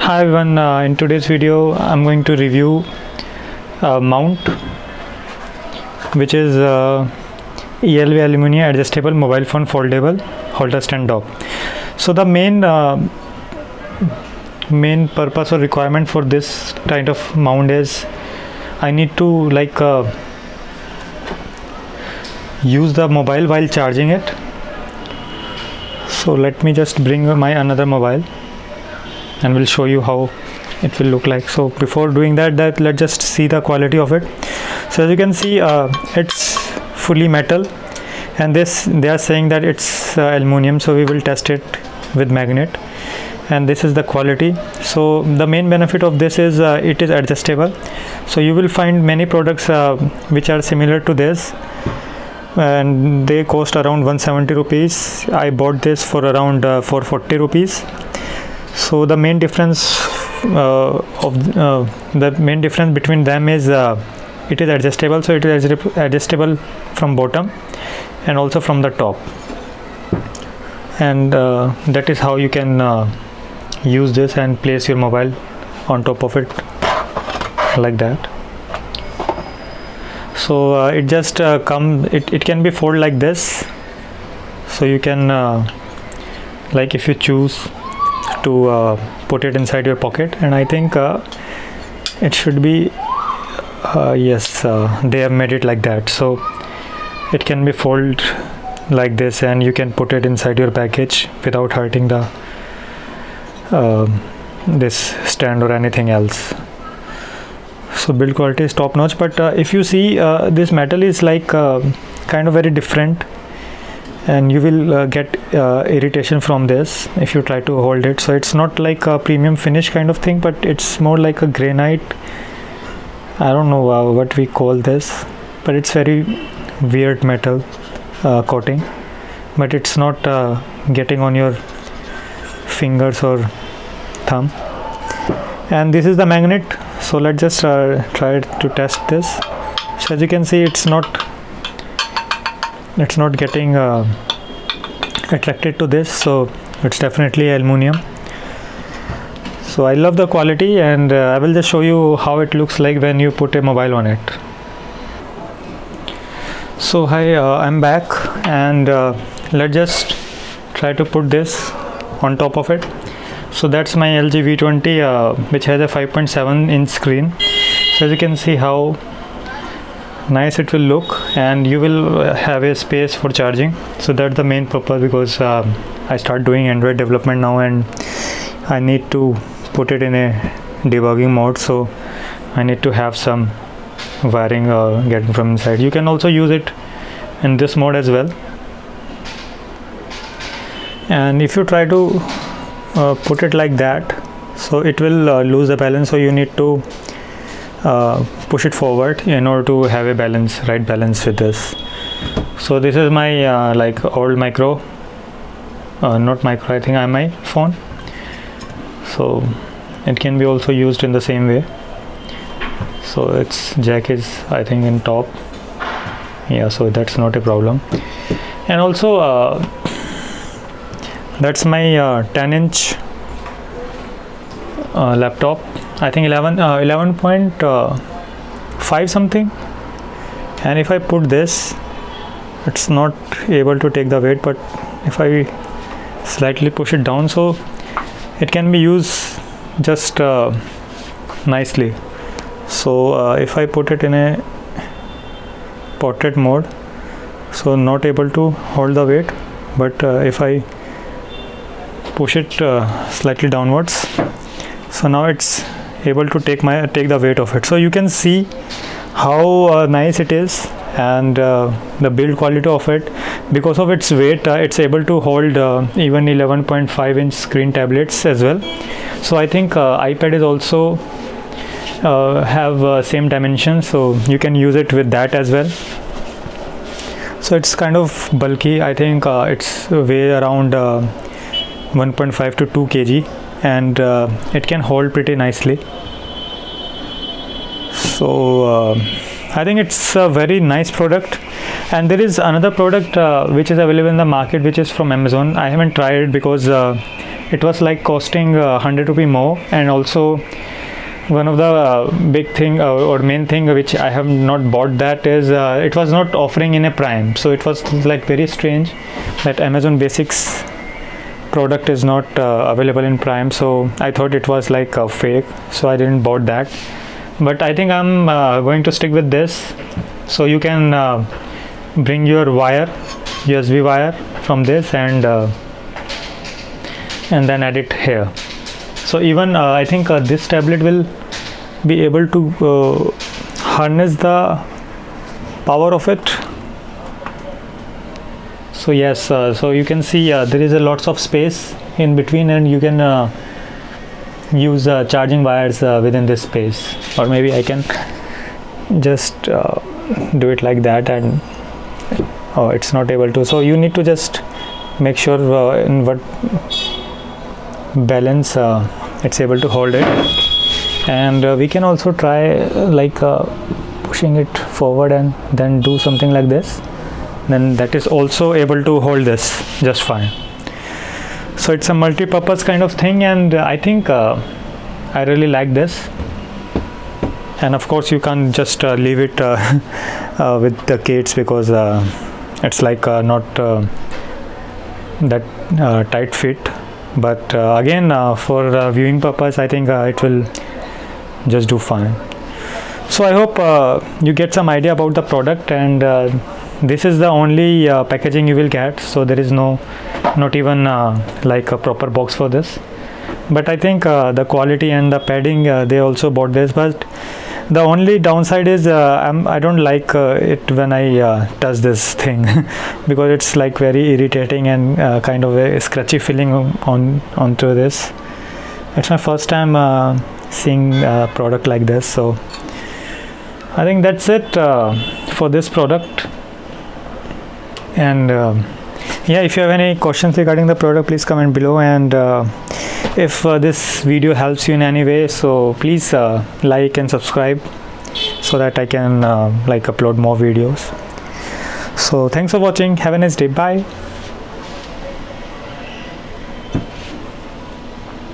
Hi everyone, in today's video I'm going to review a mount which is ELV Aluminium Adjustable Mobile Phone Foldable Holder Stand Dock. So the main purpose or requirement for this kind of mount is I need to use the mobile while charging it. So let me just bring my another mobile and we'll show you how it will look like. So before doing that let's just see the quality of it. So as you can see, it's fully metal, and they are saying that it's aluminum, so we will test it with magnet, and this is the quality. So the main benefit of this is it is adjustable. So you will find many products which are similar to this, and they cost around 170 rupees. I bought this for around 440 rupees. So the main difference between them is it is adjustable. So it is adjustable from bottom and also from the top, and that is how you can use this and place your mobile on top of it like that. So it just it can be folded like this. So you can if you choose to put it inside your pocket, and I think it should be yes, they have made it like that. So it can be folded like this, and you can put it inside your package without hurting the this stand or anything else. So build quality is top notch, but if you see this metal is kind of very different, and you will get irritation from this if you try to hold it. So it's not like a premium finish kind of thing, but it's more like a granite. I don't know what we call this, but it's very weird metal coating, but it's not getting on your fingers or thumb. And this is the magnet. So let's just try to test this. So as you can see, it's not getting attracted to this, so it's definitely aluminum. So I love the quality, and I will just show you how it looks like when you put a mobile on it. So hi, I'm back, and let's just try to put this on top of it. So that's my LG V20 which has a 5.7 inch screen. So as you can see how nice it will look, and you will have a space for charging. So that's the main purpose, because I start doing Android development now, and I need to put it in a debugging mode, so I need to have some wiring getting from inside. You can also use it in this mode as well, and if you try to put it like that, so it will lose the balance. So you need to push it forward in order to have a right balance with this. So this is my old micro, not micro, I think my phone. So it can be also used in the same way. So its jack is, I think, in top. Yeah, so that's not a problem. And also that's my 10-inch laptop. I think 11.5 something, and if I put this, it's not able to take the weight, but if I slightly push it down, so it can be used just nicely. So if I put it in a portrait mode, so not able to hold the weight, but if I push it slightly downwards, so now it's able to take the weight of it. So you can see how nice it is, and the build quality of it. Because of its weight, it's able to hold even 11.5 inch screen tablets as well. So I think iPad is also have same dimensions, so you can use it with that as well. So it's kind of bulky. I think it's weigh around 1.5 to 2 kg, and it can hold pretty nicely. So I think it's a very nice product. And there is another product which is available in the market, which is from Amazon. I haven't tried it because it was like costing 100 rupee more. And also one of the big thing or main thing which I have not bought that is it was not offering in a Prime. So it was like very strange that Amazon Basics product is not available in Prime. So I thought it was like fake, so I didn't bought that. But I think I'm going to stick with this. So you can bring your wire, USB wire from this, and then add it here. So even I think this tablet will be able to harness the power of it. So yes, so you can see there is a lots of space in between, and you can use charging wires within this space. Or maybe I can just do it like that, and oh, it's not able to. So you need to just make sure in what balance it's able to hold it. And we can also try like pushing it forward and then do something like this, then that is also able to hold this just fine. So it's a multi-purpose kind of thing, and I think I really like this. And of course you can't just leave it with the kids, because it's like not that tight fit. But again, for viewing purpose, I think it will just do fine. So I hope you get some idea about the product, and this is the only packaging you will get. So there is not even like a proper box for this. But I think the quality and the padding, they also bought this. But the only downside is I don't like it when I touch this thing because it's like very irritating and kind of a scratchy feeling onto this. It's my first time seeing a product like this. So I think that's it for this product. And yeah, if you have any questions regarding the product, please comment below. And if this video helps you in any way, so please like and subscribe so that I can like upload more videos. So thanks for watching. Have a nice day. Bye.